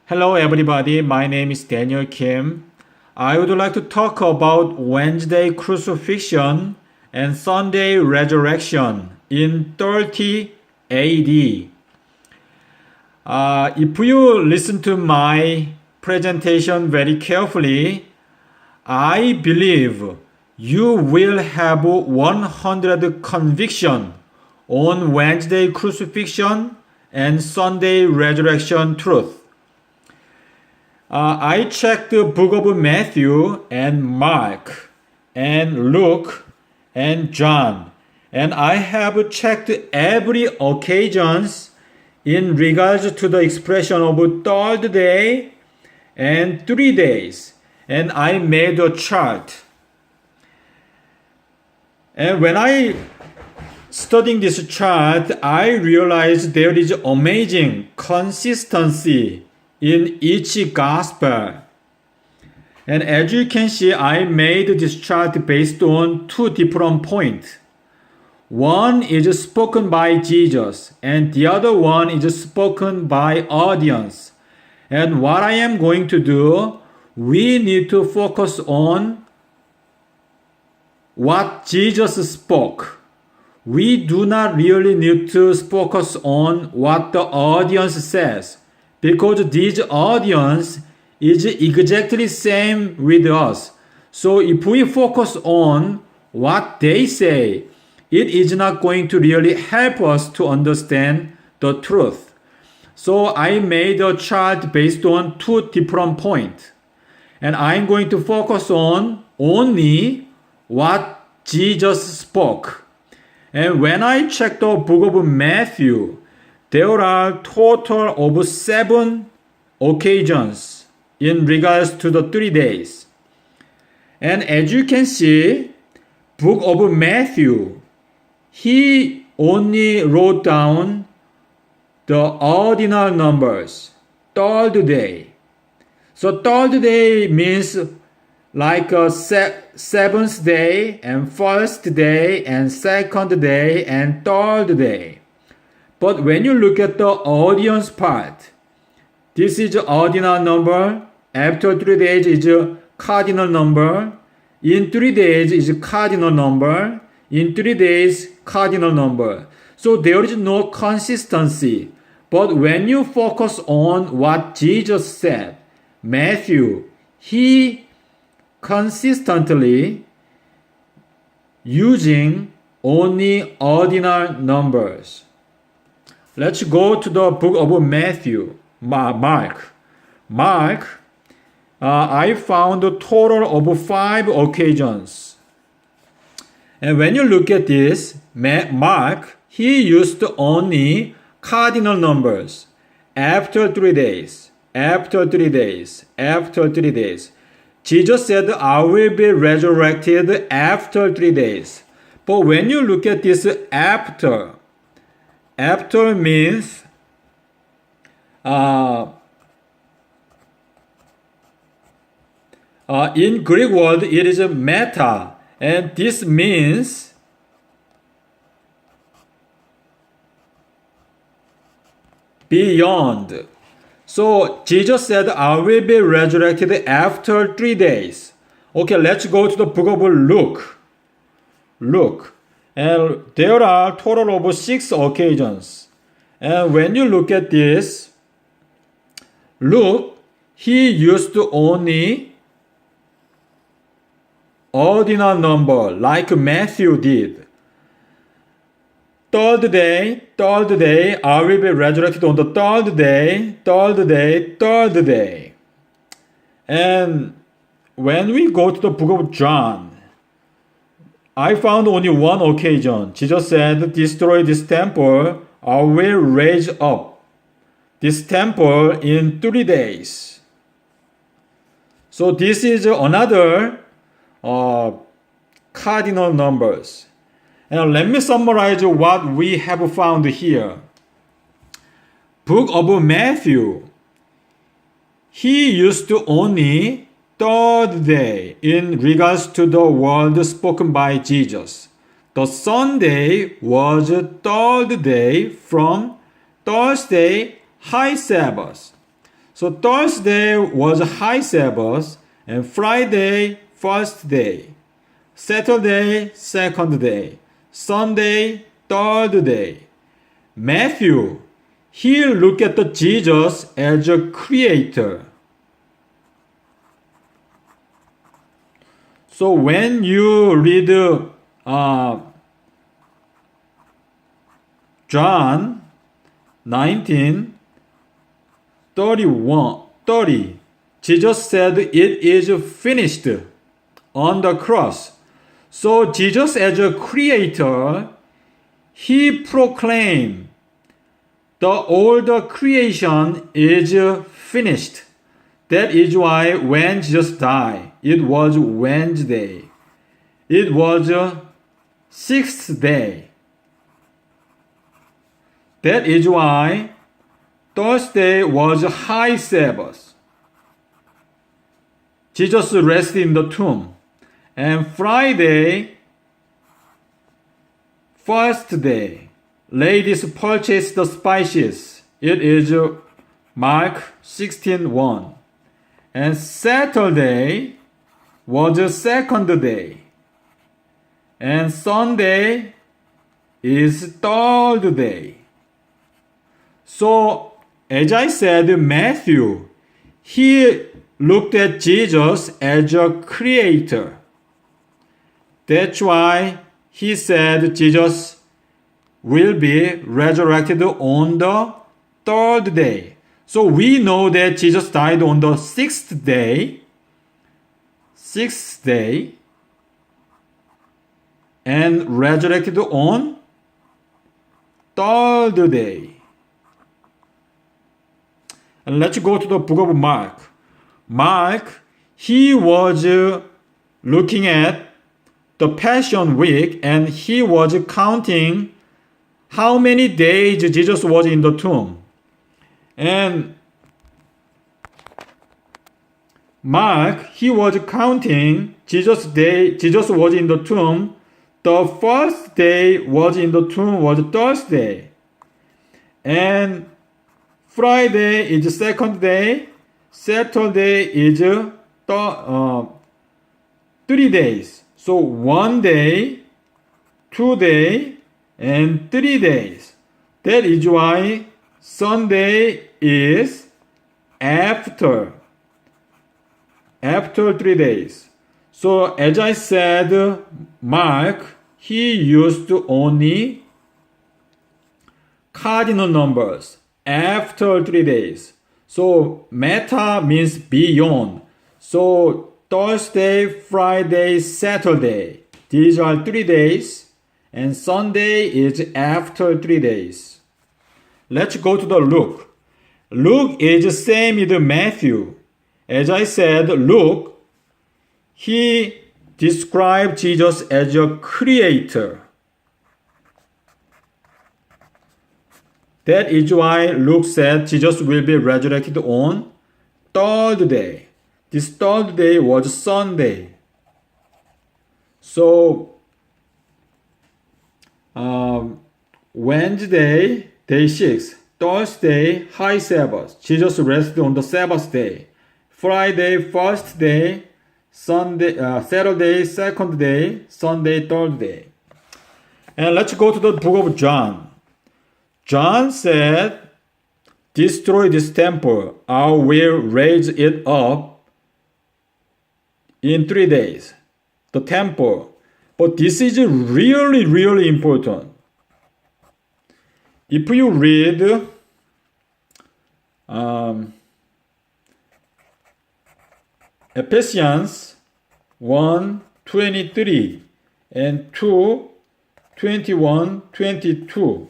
Hello, everybody. My name is Daniel Kim. I would like to talk about Wednesday crucifixion and Sunday resurrection in 30 AD. If you listen to my presentation very carefully, I believe you will have 100 conviction on Wednesday crucifixion and Sunday resurrection truth. I checked the book of Matthew and Mark and Luke and John, and I have checked every occasions in regards to the expression of third day and 3 days, and I made a chart. And when I studying this chart, I realized there is amazing consistency in each gospel. And as you can see, I made this chart based on two different points. One is spoken by Jesus, and the other one is spoken by audience. And what I am going to do, we need to focus on what Jesus spoke. We do not really need to focus on what the audience says, because this audience is exactly same with us. So if we focus on what they say, it is not going to really help us to understand the truth. So I made a chart based on two different points. And I'm going to focus on only what Jesus spoke. And when I check the book of Matthew, there are total of 7 occasions in regards to the 3 days. And as you can see, book of Matthew, he only wrote down the ordinal numbers, third day. So third day means like a seventh day and first day and second day and third day. But when you look at the audience part, this is ordinal number. After 3 days is a cardinal number. In 3 days is a cardinal number. In 3 days, cardinal number. So there is no consistency. But when you focus on what Jesus said, Matthew, he consistently using only ordinal numbers. Let's go to the book of Matthew, Mark. I found a total of 5 occasions. And when you look at this, Mark, he used only cardinal numbers. After 3 days, after 3 days, after 3 days. Jesus said, I will be resurrected after 3 days. But when you look at this after means in Greek word it is a meta, and this means beyond. So Jesus said, I will be resurrected after 3 days. Okay, let's go to the book of Luke. And there are total of 6 occasions. And when you look at this, Luke, he used only ordinal number like Matthew did. Third day, I will be resurrected on the third day. And when we go to the book of John, I found only 1 occasion. Jesus said, destroy this temple, I will raise up this temple in 3 days. So this is another cardinal numbers. And let me summarize what we have found here. Book of Matthew, he used only third day in regards to the word spoken by Jesus. The Sunday was third day from Thursday high Sabbath. So Thursday was high Sabbath, and Friday first day, Saturday second day, Sunday third day. Matthew, he looked at the Jesus as a creator. So when you read John 19:31-30, Jesus said it is finished on the cross. So Jesus as a creator, he proclaimed the older creation is finished. That is why when Jesus died, it was Wednesday. It was sixth day. That is why Thursday was high Sabbath. Jesus rested in the tomb. And Friday, first day, ladies purchased the spices. It is Mark 16:1. And Saturday was the second day. And Sunday is third day. So, as I said, Matthew, he looked at Jesus as a creator. That's why he said Jesus will be resurrected on the third day. So we know that Jesus died on the sixth day, and resurrected on third day. And let's go to the book of Mark. Mark, he was looking at the Passion Week, and he was counting how many days Jesus was in the tomb. And Mark, he was counting Jesus was in the tomb. The first day was in the tomb was Thursday. And Friday is the second day. Saturday is 3 days. So 1 day, 2 days, and 3 days. That is why Sunday is after 3 days. So as I said, Mark, he used only cardinal numbers after 3 days. So meta means beyond. So Thursday, Friday, Saturday, these are 3 days, and Sunday is after 3 days. Let's go to the Luke. Luke is same with Matthew. As I said, Luke, he described Jesus as a creator. That is why Luke said Jesus will be resurrected on third day. This third day was Sunday. So, Wednesday, day 6. Thursday, high Sabbath. Jesus rested on the Sabbath day. Friday, first day. Saturday, second day. Sunday, third day. And let's go to the book of John. John said, destroy this temple. I will raise it up in 3 days. The temple. But this is really, really important. If you read Ephesians 1:23 and 2:21-22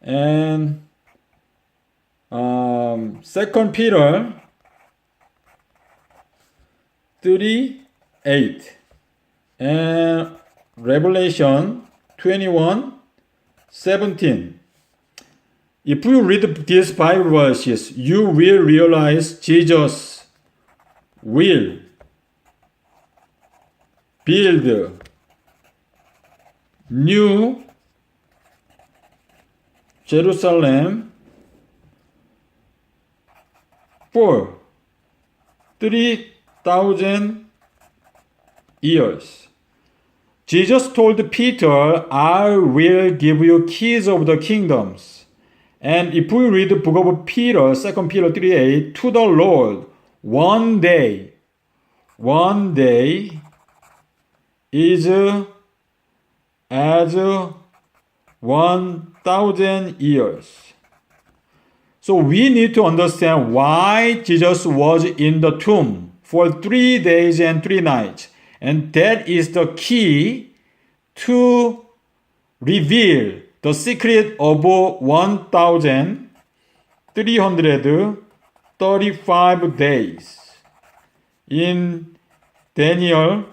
and 2 Peter 3:8 and Revelation 21:17. If you read these Bible verses, you will realize Jesus will build new Jerusalem for 3,000 years. Jesus told Peter, I will give you keys of the kingdoms. And if we read the book of Peter, 2 Peter 3:8, to the Lord, one day is as 1,000 years. So we need to understand why Jesus was in the tomb for 3 days and 3 nights. And that is the key to reveal the secret of 1,335 days in Daniel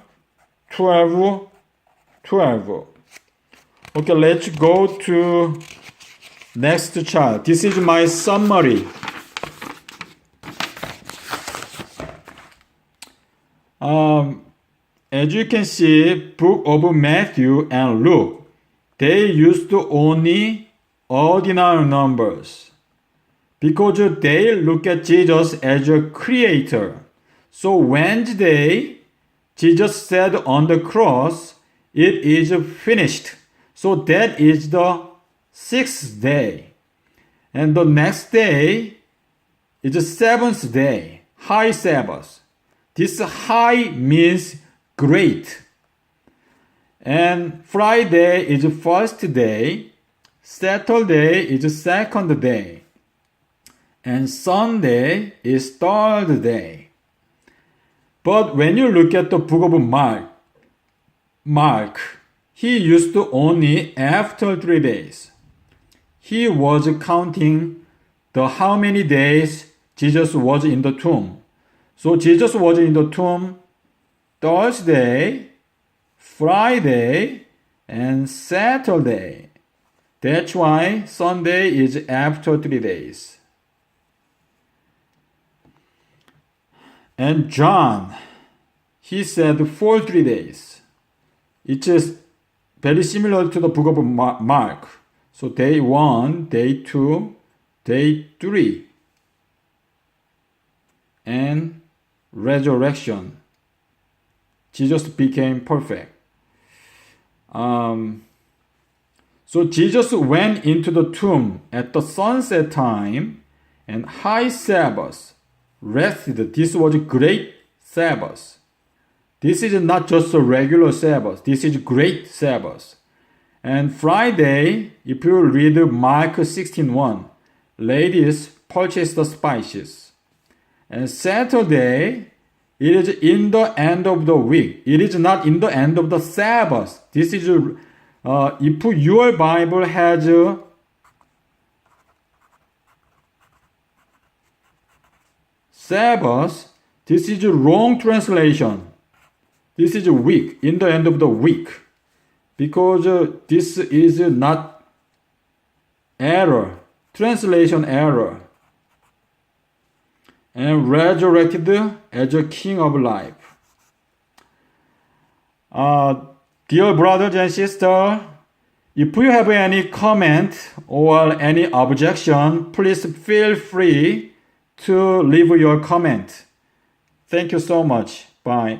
12:12. Okay, let's go to next chart. This is my summary. As you can see, book of Matthew and Luke, they used only ordinal numbers because they look at Jesus as a creator. So Wednesday, Jesus said on the cross, it is finished. So that is the 6th day. And the next day is the 7th day, high Sabbath. This high means great. And Friday is the first day, Saturday is the second day, and Sunday is third day. But when you look at the book of Mark, he used to only after 3 days. He was counting the how many days Jesus was in the tomb. So Jesus was in the tomb Thursday, Friday, and Saturday. That's why Sunday is after 3 days. And John, he said for 3 days. It is very similar to the book of Mark. So day 1, day 2, day 3. And resurrection. Jesus became perfect. So Jesus went into the tomb at the sunset time and high Sabbath, rested. This was a great Sabbath. This is not just a regular Sabbath. This is great Sabbath. And Friday, if you read Mark 16:1, ladies purchased the spices. And Saturday, it is in the end of the week. It is not in the end of the Sabbath. This is, if your Bible has Sabbath, this is a wrong translation. This is a week, in the end of the week. Because this is not error, translation error. And resurrected as a king of life. Dear brothers and sisters, if you have any comment or any objection, please feel free to leave your comment. Thank you so much. Bye.